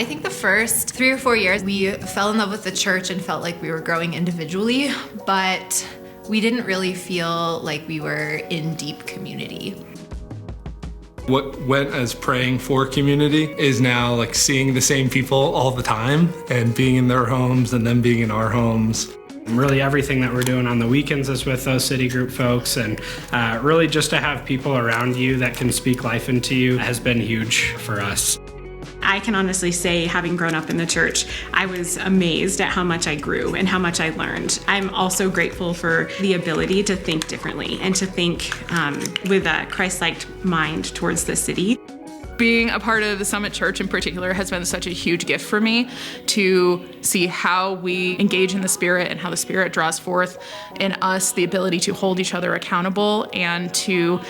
I think the first 3 or 4 years, we fell in love with the church and felt like we were growing individually, but we didn't really feel like we were in deep community. What went as praying for community is now like seeing the same people all the time and being in their homes and them being in our homes. Really everything that we're doing on the weekends is with those city group folks, and really just to have people around you that can speak life into you has been huge for us. I can honestly say, having grown up in the church, I was amazed at how much I grew and how much I learned. I'm also grateful for the ability to think differently and to think with a Christ-like mind towards the city. Being a part of the Summit Church in particular has been such a huge gift for me to see how we engage in the Spirit and how the Spirit draws forth in us the ability to hold each other accountable and to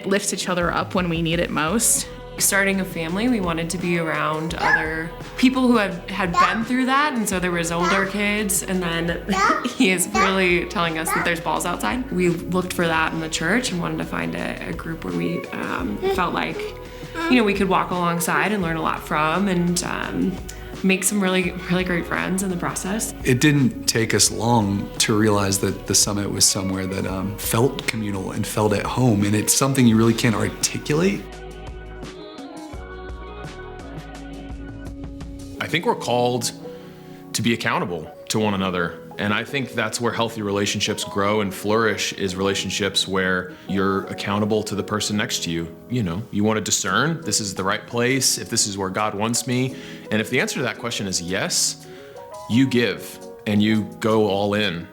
lift each other up when we need it most. Starting a family, we wanted to be around other people who had been through that, and so there was older kids, and then he is really telling us that there's balls outside. We looked for that in the church and wanted to find a group where we felt like we could walk alongside and learn a lot from, and make some really great friends in the process. It didn't take us long to realize that the Summit was somewhere that felt communal and felt at home, and it's something you really can't articulate. I think we're called to be accountable to one another. And I think that's where healthy relationships grow and flourish, is relationships where you're accountable to the person next to you. You want to discern, this is the right place, if this is where God wants me. And if the answer to that question is yes, you give and you go all in.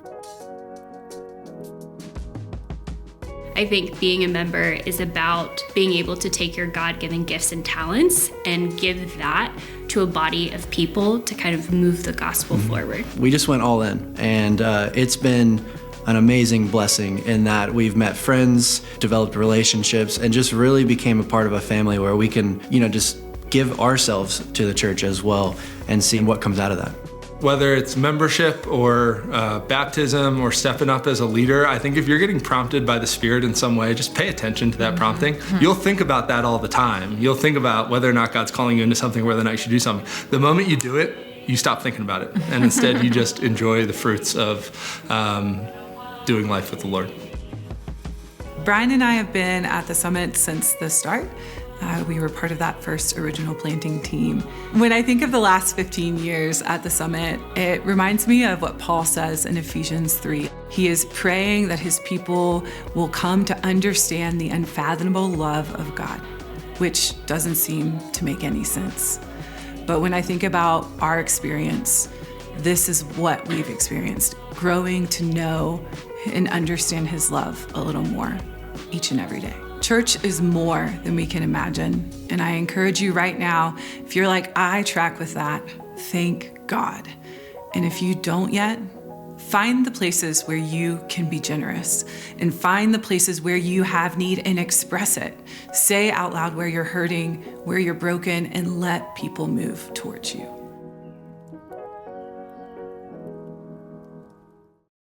I think being a member is about being able to take your God-given gifts and talents and give that to a body of people to kind of move the gospel forward. We just went all in, and it's been an amazing blessing in that we've met friends, developed relationships, and just really became a part of a family where we can, just give ourselves to the church as well and see what comes out of that. Whether it's membership or baptism or stepping up as a leader, I think if you're getting prompted by the Spirit in some way, just pay attention to that prompting. You'll think about that all the time. You'll think about whether or not God's calling you into something, whether or not you should do something. The moment you do it, you stop thinking about it. And instead you just enjoy the fruits of doing life with the Lord. Brian and I have been at the Summit since the start. We were part of that first original planting team. When I think of the last 15 years at the Summit, it reminds me of what Paul says in Ephesians 3. He is praying that his people will come to understand the unfathomable love of God, which doesn't seem to make any sense. But when I think about our experience, this is what we've experienced, growing to know and understand his love a little more each and every day. Church is more than we can imagine. And I encourage you right now, if you're like, I track with that, thank God. And if you don't yet, find the places where you can be generous and find the places where you have need and express it. Say out loud where you're hurting, where you're broken, and let people move towards you.